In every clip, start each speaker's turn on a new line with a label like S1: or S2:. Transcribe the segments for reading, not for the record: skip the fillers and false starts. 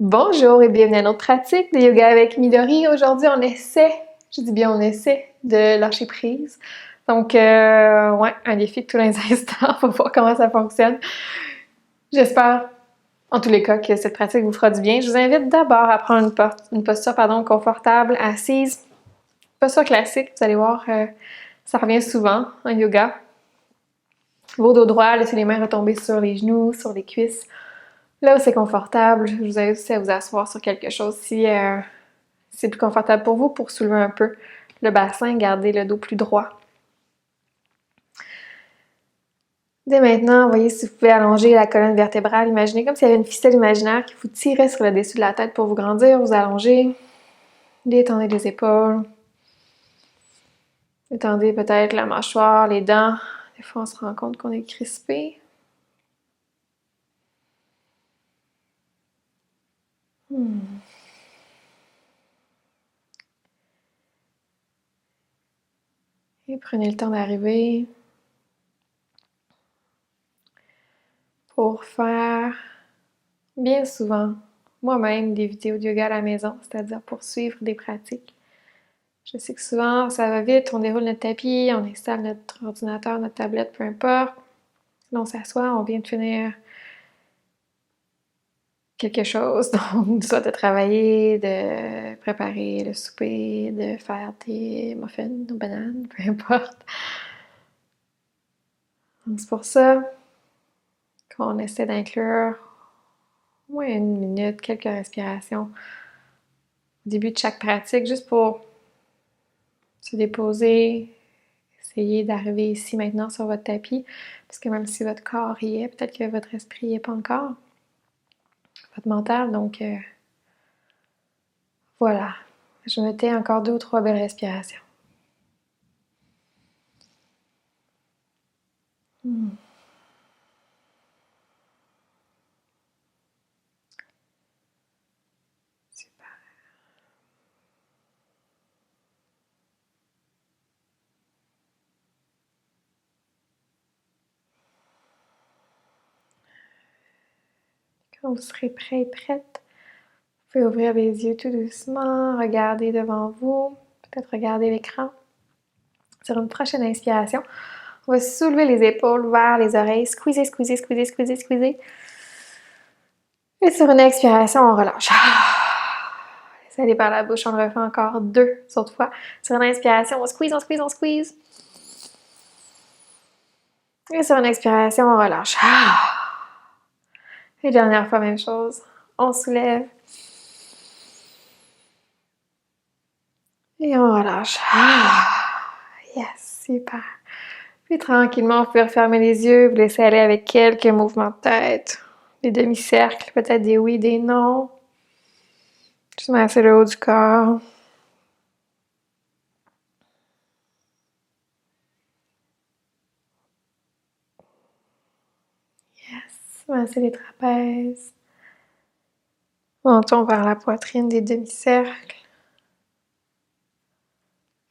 S1: Bonjour et bienvenue à notre pratique de yoga avec Midori. Aujourd'hui, on essaie, je dis bien on essaie, de lâcher prise. Donc, ouais, un défi de tous les instants. On va voir comment ça fonctionne. J'espère, en tous les cas, que cette pratique vous fera du bien. Je vous invite d'abord à prendre une posture confortable, assise. Posture classique, vous allez voir, ça revient souvent en yoga. Vos dos droits, laissez les mains retomber sur les genoux, sur les cuisses. Là où c'est confortable, je vous invite aussi à vous asseoir sur quelque chose si c'est plus confortable pour vous, pour soulever un peu le bassin, garder le dos plus droit. Dès maintenant, voyez si vous pouvez allonger la colonne vertébrale. Imaginez comme s'il y avait une ficelle imaginaire qui vous tirait sur le dessus de la tête pour vous grandir, vous allongez. Détendez les épaules. Détendez peut-être la mâchoire, les dents. Des fois, on se rend compte qu'on est crispé. Et prenez le temps d'arriver pour faire bien souvent moi-même des vidéos de yoga à la maison, c'est-à-dire pour suivre des pratiques. Je sais que souvent, ça va vite, on déroule notre tapis, on installe notre ordinateur, notre tablette, peu importe. Là, on s'assoit, on vient de finir quelque chose, donc soit de travailler, de préparer le souper, de faire des muffins ou bananes, peu importe. Donc c'est pour ça qu'on essaie d'inclure au moins 1 minute, quelques respirations au début de chaque pratique, juste pour se déposer, essayer d'arriver ici maintenant sur votre tapis, parce que même si votre corps y est, peut-être que votre esprit n'y est pas encore, votre mental, donc voilà. Je me tais encore 2 ou 3 belles respirations. Super. Quand vous serez prêt et prête, vous pouvez ouvrir les yeux tout doucement, regarder devant vous, peut-être regarder l'écran. Sur une prochaine inspiration, on va soulever les épaules vers les oreilles, squeezer, squeezer, squeezer, squeezer, squeezer. Et sur une expiration, on relâche. Laissez aller par la bouche, on le refait encore 2 autres fois. Sur une inspiration, on squeeze, on squeeze, on squeeze. Et sur une expiration, on relâche. Et dernière fois, même chose. On soulève. Et on relâche. Yes, super. Puis tranquillement, vous pouvez refermer les yeux, vous laissez aller avec quelques mouvements de tête. Des demi-cercles, peut-être des oui, des non. Juste masser le haut du corps. Yes, masser les trapèzes. Menton vers la poitrine, des demi-cercles.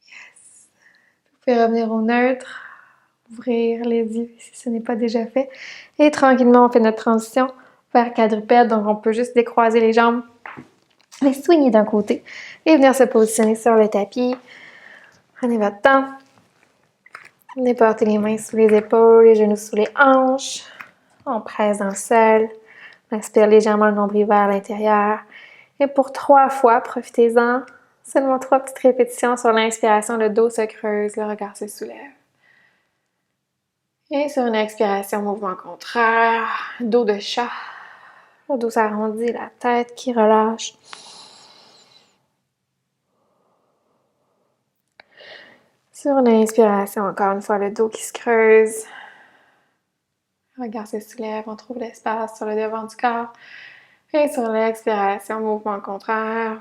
S1: Yes. Vous pouvez revenir au neutre. Ouvrir les yeux si ce n'est pas déjà fait. Et tranquillement, on fait notre transition vers quadrupède. Donc, on peut juste décroiser les jambes, les soigner d'un côté et venir se positionner sur le tapis. Prenez votre temps. Venez porter les mains sous les épaules, les genoux sous les hanches. On presse dans le sol. On aspire légèrement le nombril vers l'intérieur. Et pour 3 fois, profitez-en. Seulement 3 petites répétitions sur l'inspiration. Le dos se creuse, le regard se soulève. Et sur une expiration, mouvement contraire, dos de chat, le dos s'arrondit, la tête qui relâche. Sur une inspiration, encore une fois, le dos qui se creuse, le regard se soulève, on trouve l'espace sur le devant du corps. Et sur l'expiration, mouvement contraire.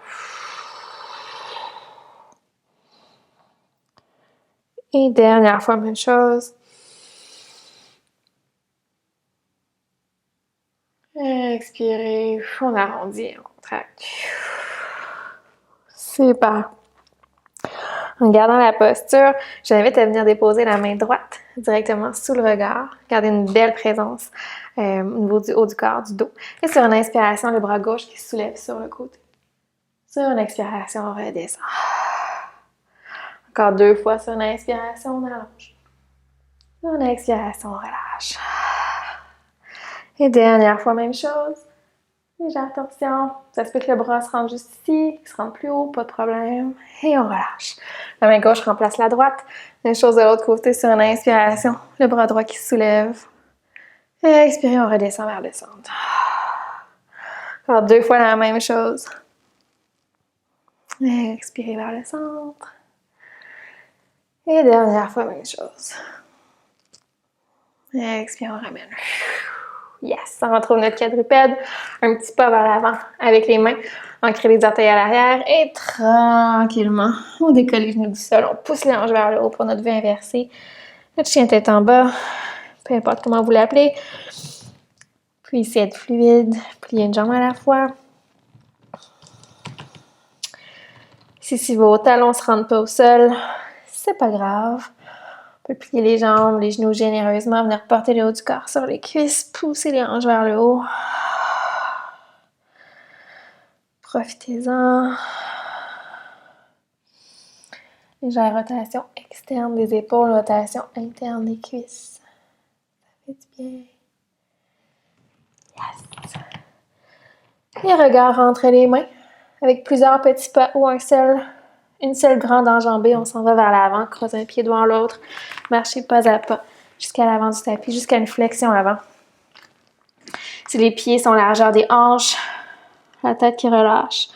S1: Et dernière fois, même chose. Expirez, on arrondit, on contracte. Super. En gardant la posture, je t'invite à venir déposer la main droite directement sous le regard. Garder une belle présence au niveau du haut du corps, du dos. Et sur une inspiration, le bras gauche qui se soulève sur le côté. Sur une expiration, on redescend. Encore 2 fois sur une inspiration, on allonge. Sur une expiration, on relâche. Et dernière fois, même chose. Légère torsion. Ça se peut que le bras se rende juste ici, qu'il se rende plus haut, pas de problème. Et on relâche. La main gauche remplace la droite. Même chose de l'autre côté sur une inspiration. Le bras droit qui se soulève. Et expirez, on redescend vers le centre. Encore 2 fois la même chose. Et expirez vers le centre. Et dernière fois, même chose. Et expirez, on ramène. Yes! On retrouve notre quadrupède. Un petit pas vers l'avant avec les mains. On crée les orteils à l'arrière et tranquillement, on décolle les genoux du sol. On pousse les hanches vers le haut pour notre V inversé. Notre chien tête en bas. Peu importe comment vous l'appelez. Puis ici, être fluide. Plier une jambe à la fois. Si vos talons ne se rendent pas au sol, c'est pas grave. On peut plier les jambes, les genoux généreusement, venir porter le haut du corps sur les cuisses, pousser les hanches vers le haut. Profitez-en. Légère rotation externe des épaules, rotation interne des cuisses. Ça fait du bien. Yes! Et regard entre les mains, avec plusieurs petits pas ou une seule grande enjambée. On s'en va vers l'avant, croise un pied devant l'autre, marchez pas à pas jusqu'à l'avant du tapis, jusqu'à une flexion avant. Si les pieds sont largeur des hanches, la tête qui relâche,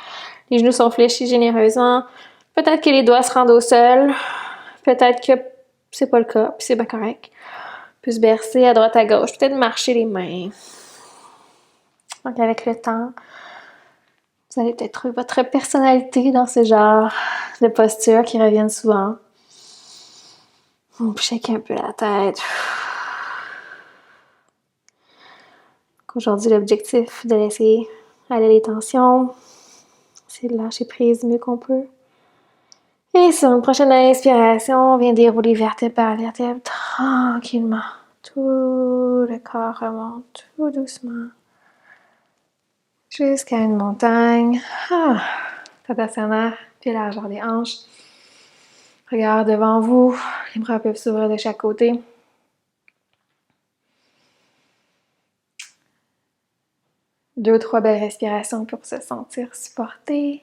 S1: les genoux sont fléchis généreusement, peut-être que les doigts se rendent au sol, peut-être que c'est pas le cas, puis c'est pas correct. On peut se bercer à droite à gauche, peut-être marcher les mains. Donc avec le temps, vous allez peut-être trouver votre personnalité dans ce genre de posture qui reviennent souvent. On shake un peu la tête. Aujourd'hui, l'objectif de laisser aller les tensions, c'est de lâcher prise du mieux qu'on peut. Et sur une prochaine inspiration, on vient dérouler vertèbre par vertèbre tranquillement. Tout le corps remonte tout doucement. Jusqu'à une montagne. Tadasana, pied largeur des hanches. Regard devant vous. Les bras peuvent s'ouvrir de chaque côté. Deux ou trois belles respirations pour se sentir supporté.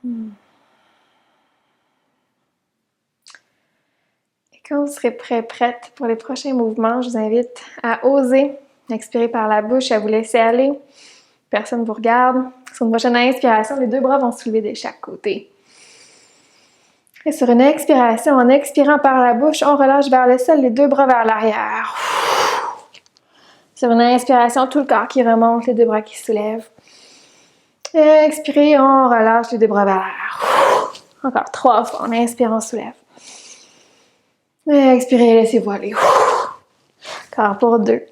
S1: Et quand vous serez prête pour les prochains mouvements, je vous invite à oser expirer par la bouche, à vous laisser aller. Personne ne vous regarde. Sur une prochaine inspiration, les deux bras vont se soulever de chaque côté. Et sur une expiration, en expirant par la bouche, on relâche vers le sol, les deux bras vers l'arrière. Sur une inspiration, tout le corps qui remonte, les deux bras qui se soulèvent. Expirez, on relâche les deux bras vers l'arrière. Encore 3 fois. On inspire, on soulève. Expirez, laissez-vous aller. Encore pour 2.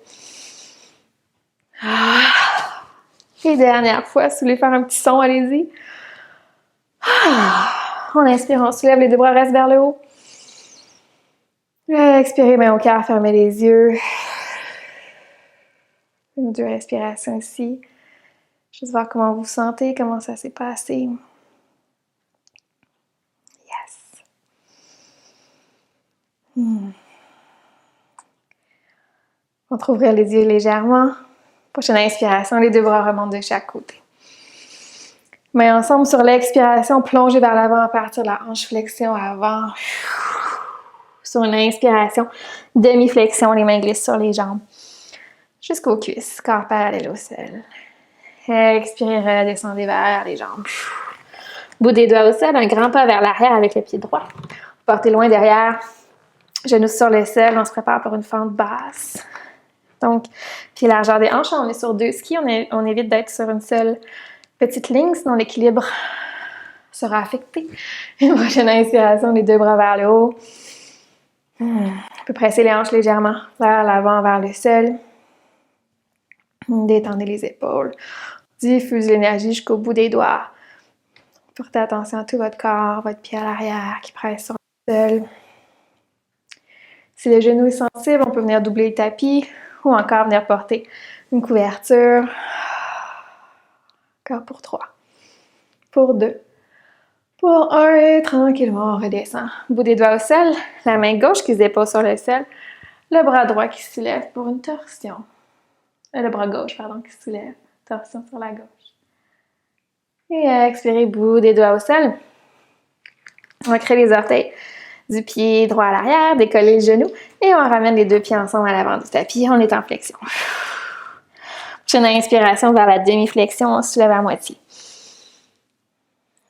S1: Et dernière fois, si vous voulez faire un petit son, allez-y. On inspire, on soulève, les deux bras restent vers le haut. Expirez, main au cœur, fermez les yeux. Une 2 respirations ici. Juste voir comment vous vous sentez, comment ça s'est passé. Yes. On va ouvrir les yeux légèrement. Prochaine inspiration, les deux bras remontent de chaque côté. Mains ensemble sur l'expiration, plongez vers l'avant à partir de la hanche flexion avant. Sur une inspiration, demi-flexion, les mains glissent sur les jambes. Jusqu'aux cuisses, corps parallèle au sol. Expirez, redescendez vers les jambes. Bout des doigts au sol, un grand pas vers l'arrière avec le pied droit. Portez loin derrière, genoux sur le sol, on se prépare pour une fente basse. Donc, pied largeur des hanches, on est sur 2 skis, on évite d'être sur une seule petite ligne, sinon l'équilibre sera affecté. Une prochaine inspiration, les deux bras vers le haut. On peut presser les hanches légèrement vers l'avant, vers le sol. Détendez les épaules. Diffuse l'énergie jusqu'au bout des doigts. Portez attention à tout votre corps, votre pied à l'arrière qui presse sur le sol. Si le genou est sensible, on peut venir doubler le tapis ou encore venir porter une couverture. Encore pour 3. Pour 2. Pour 1 et tranquillement, on redescend. Bout des doigts au sol, la main gauche qui se dépose sur le sol, le bras droit qui se soulève pour une torsion. Le bras gauche, pardon, qui se soulève. Torsion sur la gauche. Et expirez, bout des doigts au sol. On va créer les orteils du pied droit à l'arrière, décoller le genou et on ramène les deux pieds ensemble à l'avant du tapis. On est en flexion. Prochaine inspiration vers la demi-flexion, on se soulève à moitié.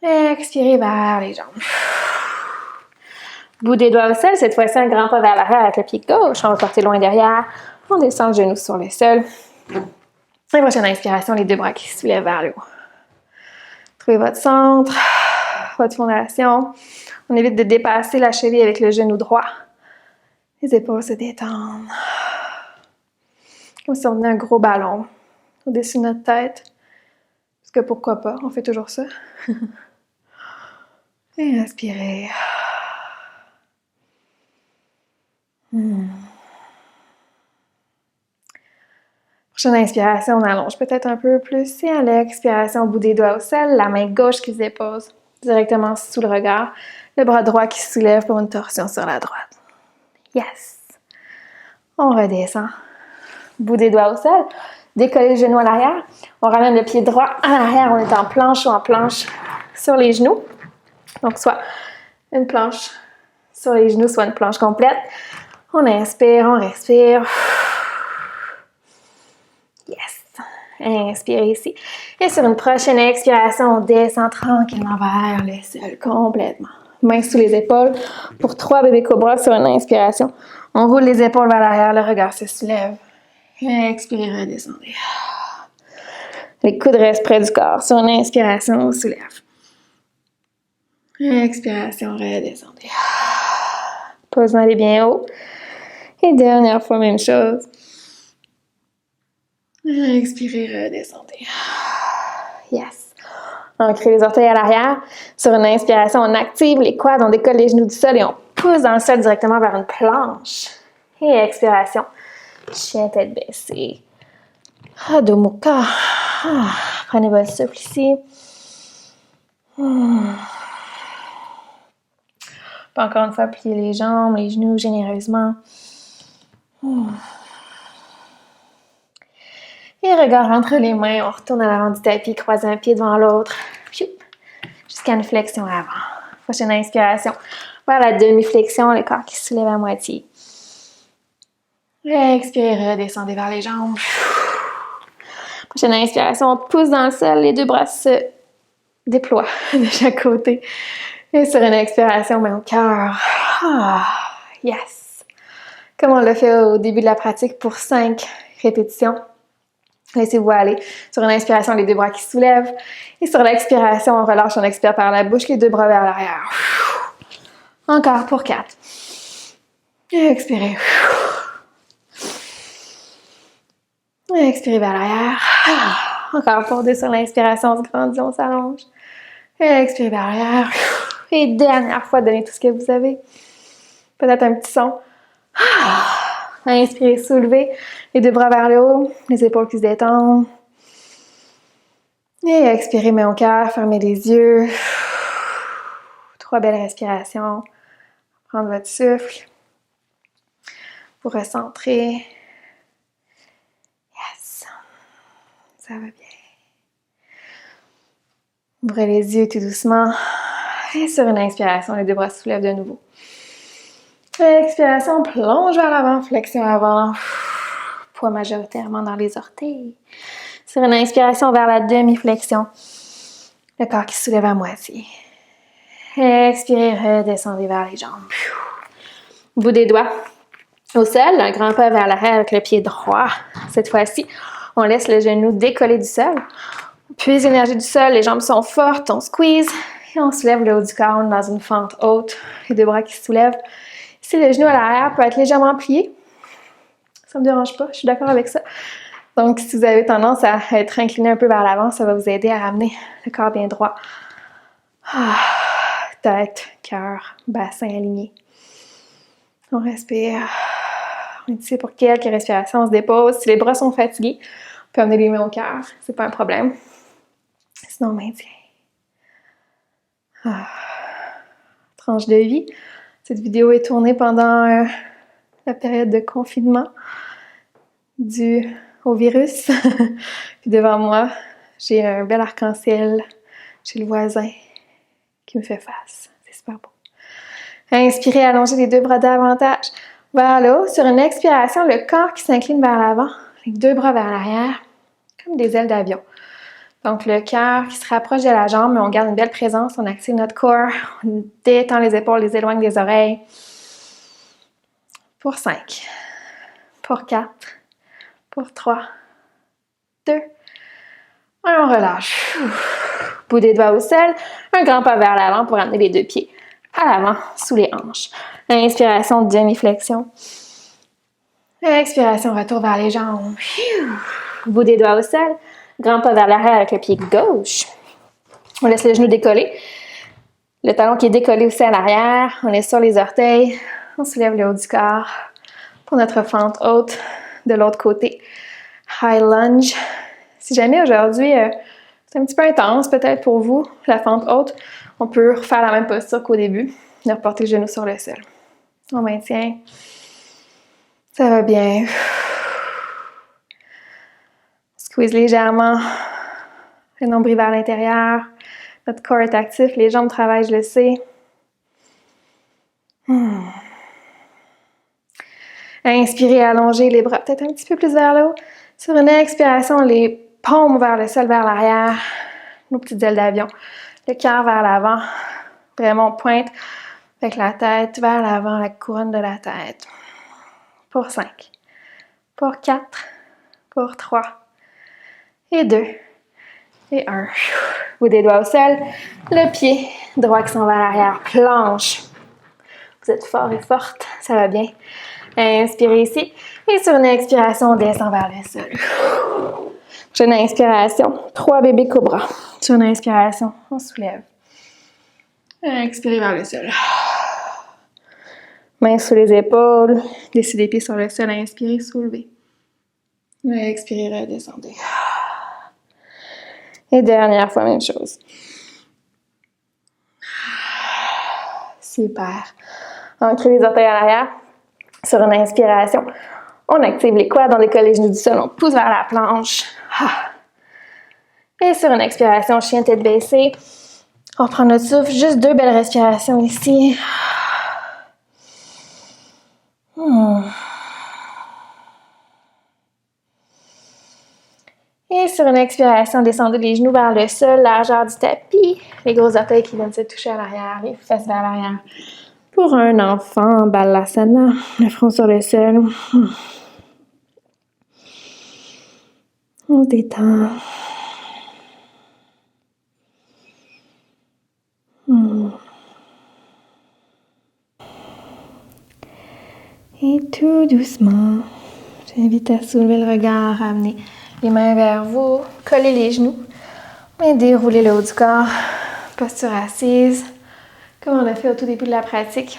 S1: Expirez vers les jambes. Bout des doigts au sol, cette fois-ci un grand pas vers l'arrière avec le pied gauche. On va porter loin derrière. On descend le genou sur le sol. Et prochaine inspiration, les deux bras qui se soulèvent vers le haut. Trouvez votre centre, votre fondation. On évite de dépasser la cheville avec le genou droit. Les épaules se détendent. Comme si on tenait un gros ballon au-dessus de notre tête. Parce que pourquoi pas, on fait toujours ça. Et inspirez. Prochaine inspiration, on allonge peut-être un peu plus. Et à l'expiration, au bout des doigts au sol, la main gauche qui se dépose directement sous le regard. Le bras droit qui se soulève pour une torsion sur la droite. Yes! On redescend. Bout des doigts au sol. Décoller le genou à l'arrière. On ramène le pied droit à l'arrière. On est en planche ou en planche sur les genoux. Donc, soit une planche sur les genoux, soit une planche complète. On inspire, on respire. Yes! Inspirez ici. Et sur une prochaine expiration, on descend tranquillement vers le sol complètement. Mains sous les épaules pour 3 bébés cobras sur une inspiration. On roule les épaules vers l'arrière, le regard se soulève. Expirez, redescendez. Les coudes restent près du corps. Sur une inspiration, on soulève. Expiration, redescendez. Posez les bien haut. Et dernière fois, même chose. Expirez, redescendez. Yes. On crée les orteils à l'arrière. Sur une inspiration, on active les quads, on décolle les genoux du sol et on pousse dans le sol directement vers une planche. Et expiration. Chien tête baissée. Adho Mukha. Prenez votre souffle ici. Encore une fois, pliez les jambes, les genoux généreusement. Et regard entre les mains, on retourne à l'avant du tapis, croise un pied devant l'autre. Jusqu'à une flexion avant. Prochaine inspiration. Vers la demi-flexion, le corps qui se soulève à moitié. Expirez, redescendez vers les jambes. Prochaine inspiration, on pousse dans le sol, les deux bras se déploient de chaque côté. Et sur une expiration, main au cœur. Yes! Comme on l'a fait au début de la pratique pour 5 répétitions. Laissez-vous aller. Sur une inspiration, les deux bras qui se soulèvent. Et sur l'expiration, on relâche, on expire par la bouche, les deux bras vers l'arrière. Encore pour 4. Expirez. Expirez vers l'arrière. Encore pour 2 sur l'inspiration, on se grandit, on s'allonge. Expirez vers l'arrière. Et dernière fois, donnez tout ce que vous avez. Peut-être un petit son. Inspirez, soulevez. Les deux bras vers le haut. Les épaules qui se détendent. Et expirez, main au cœur. Fermez les yeux. 3 belles respirations. Prendre votre souffle. Vous recentrer. Yes. Ça va bien. Ouvrez les yeux tout doucement. Et sur une inspiration, les deux bras se soulèvent de nouveau. Expiration, plonge vers l'avant, flexion avant. Poids majoritairement dans les orteils. Sur une inspiration vers la demi-flexion. Le corps qui se soulève à moitié. Expirez, redescendez vers les jambes. Bout des doigts au sol, un grand pas vers l'arrière avec le pied droit. Cette fois-ci, on laisse le genou décoller du sol. On puise l'énergie du sol, les jambes sont fortes, on squeeze. Et on soulève le haut du corps dans une fente haute. Les deux bras qui se soulèvent. Si le genou à l'arrière peut être légèrement plié, ça ne me dérange pas, je suis d'accord avec ça. Donc, si vous avez tendance à être incliné un peu vers l'avant, ça va vous aider à ramener le corps bien droit. Tête, cœur, bassin aligné. On respire. On est ici pour quelques respirations. On se dépose. Si les bras sont fatigués, on peut amener les mains au cœur. C'est pas un problème. Sinon, on maintient. Tranche de vie. Cette vidéo est tournée pendant la période de confinement dû au virus. Puis devant moi, j'ai un bel arc-en-ciel chez le voisin qui me fait face. C'est super beau. Inspirez, allongez les deux bras davantage vers le haut. Sur une expiration, le corps qui s'incline vers l'avant, les deux bras vers l'arrière, comme des ailes d'avion. Donc, le cœur qui se rapproche de la jambe, mais on garde une belle présence, on active notre corps, on détend les épaules, les éloigne des oreilles. Pour 5, pour 4, pour 3, 2, on relâche. Bout des doigts au sol, un grand pas vers l'avant pour amener les deux pieds à l'avant, sous les hanches. Inspiration, demi-flexion. Expiration, retour vers les jambes. Bout des doigts au sol, grand pas vers l'arrière avec le pied gauche. On laisse le genou décoller. Le talon qui est décollé aussi à l'arrière. On est sur les orteils. On soulève le haut du corps pour notre fente haute de l'autre côté. High lunge. Si jamais aujourd'hui, c'est un petit peu intense peut-être pour vous, la fente haute, on peut refaire la même posture qu'au début, de reporter le genou sur le sol. On maintient. Ça va bien. Squeeze légèrement le nombril vers l'intérieur. Notre corps est actif, les jambes travaillent, je le sais. Inspirez, allongez les bras peut-être un petit peu plus vers le haut. Sur une expiration, les paumes vers le sol, vers l'arrière. Nos petites ailes d'avion. Le cœur vers l'avant. Vraiment, on pointe avec la tête vers l'avant, la couronne de la tête. Pour 5. Pour 4. Pour 3. Et 2. Et 1. Bout des doigts au sol. Le pied droit qui s'en va à l'arrière. Planche. Vous êtes fort et forte. Ça va bien. Inspirez ici. Et sur une expiration, on descend vers le sol. Prochaine inspiration. 3 bébés cobras. Sur une inspiration, on soulève. Expirez vers le sol. Mains sous les épaules. Laissez les pieds sur le sol. Inspirez, soulevez. Expirez, redescendez. Et dernière fois, même chose. Super. Ancrez les orteils à l'arrière. Sur une inspiration, on active les quads, on décolle les genoux du sol, on pousse vers la planche. Et sur une expiration, chien tête baissée, on prend notre souffle, juste 2 belles respirations ici. Et sur une expiration, descendez les genoux vers le sol, largeur du tapis, les gros orteils qui viennent se toucher à l'arrière, les fesses vers l'arrière. Pour un enfant, Balasana, le front sur le sol. On détend. Et tout doucement, j'invite à soulever le regard, à amener les mains vers vous, coller les genoux et dérouler le haut du corps. Posture assise. Comme on a fait au tout début de la pratique.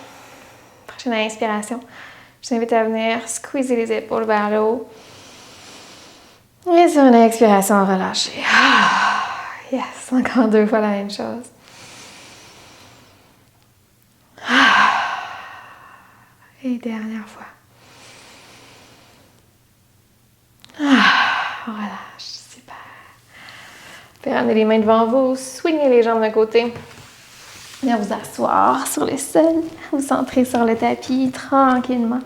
S1: Prochaine inspiration. Je t'invite à venir squeezer les épaules vers le haut. Et sur une expiration, relâcher. Yes, encore 2 fois la même chose. Et dernière fois. On relâche, super. Puis ramenez les mains devant vous, swingez les jambes d'un côté. Venez vous asseoir sur le sol, vous centrer sur le tapis tranquillement,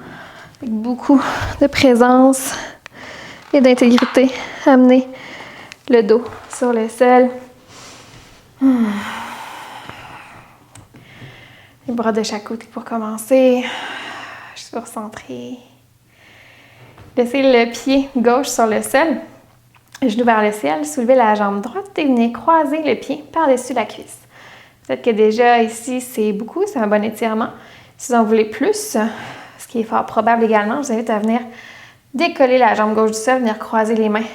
S1: avec beaucoup de présence et d'intégrité. Amenez le dos sur le sol. Les bras de chaque côté pour commencer. Je suis recentrée. Laissez le pied gauche sur le sol, genou vers le ciel, soulevez la jambe droite et venez croiser le pied par-dessus la cuisse. Peut-être que déjà ici, c'est beaucoup, c'est un bon étirement. Si vous en voulez plus, ce qui est fort probable également, je vous invite à venir décoller la jambe gauche du sol, venir croiser les mains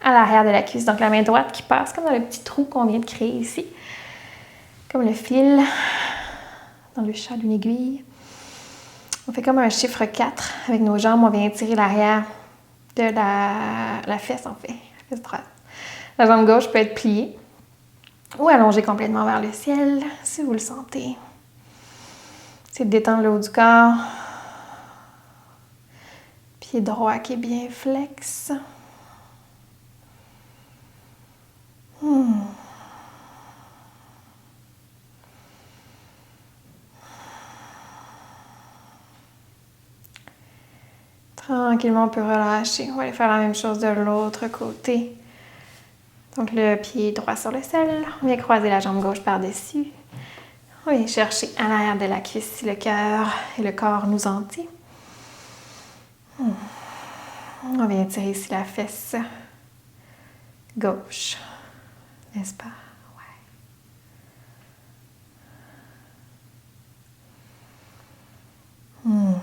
S1: à l'arrière de la cuisse. Donc la main droite qui passe comme dans le petit trou qu'on vient de créer ici. Comme le fil dans le chat d'une aiguille. On fait comme un chiffre 4 avec nos jambes. On vient tirer l'arrière de la fesse, en fait, la fesse droite. La jambe gauche peut être pliée ou allongée complètement vers le ciel, si vous le sentez. C'est de détendre le haut du corps. Pied droit qui est bien flex. Tranquillement, on peut relâcher. On va aller faire la même chose de l'autre côté. Donc, le pied droit sur le sol. On vient croiser la jambe gauche par-dessus. On vient chercher à l'arrière de la cuisse si le cœur et le corps nous en dit. On vient tirer ici la fesse gauche. N'est-ce pas? Ouais. On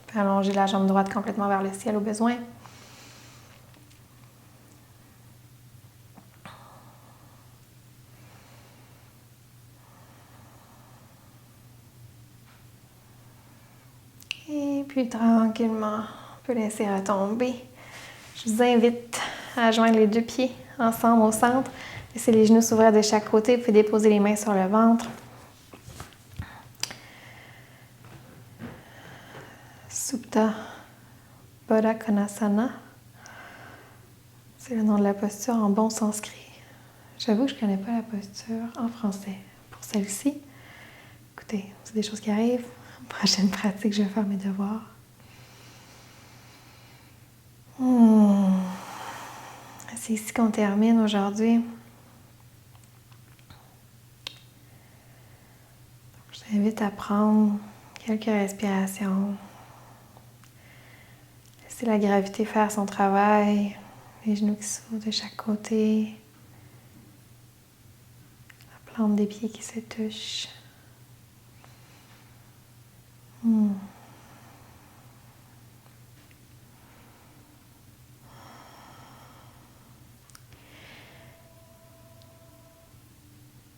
S1: peut allonger la jambe droite complètement vers le ciel au besoin. Et puis tranquillement, on peut laisser retomber. Je vous invite à joindre les deux pieds ensemble au centre. Laissez les genoux s'ouvrir de chaque côté. Vous pouvez déposer les mains sur le ventre. Supta Baddha Konasana. C'est le nom de la posture en bon sanskrit. J'avoue que je ne connais pas la posture en français pour celle-ci. Écoutez, c'est des choses qui arrivent. Prochaine pratique, je vais faire mes devoirs. C'est ici qu'on termine aujourd'hui. Je vous invite à prendre quelques respirations. Laissez la gravité faire son travail. Les genoux qui s'ouvrent de chaque côté. La plante des pieds qui se touche.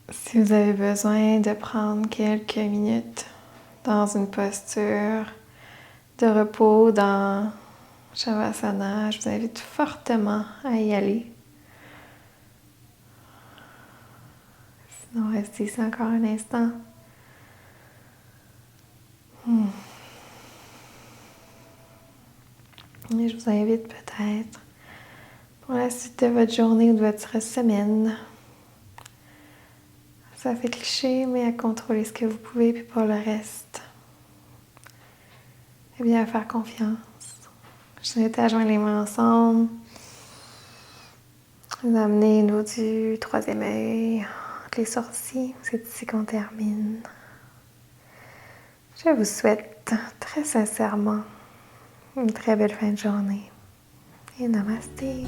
S1: Si vous avez besoin de prendre quelques minutes dans une posture de repos dans Shavasana, je vous invite fortement à y aller. Sinon, restez ici encore un instant. Et je vous invite peut-être pour la suite de votre journée ou de votre semaine. Ça fait cliché, mais à contrôler ce que vous pouvez, puis pour le reste, eh bien, à faire confiance. Je vous invite à joindre les mains ensemble. Vous amenez le haut du troisième œil, entre les sourcils. C'est ici qu'on termine. Je vous souhaite très sincèrement une très belle fin de journée. Et namasté.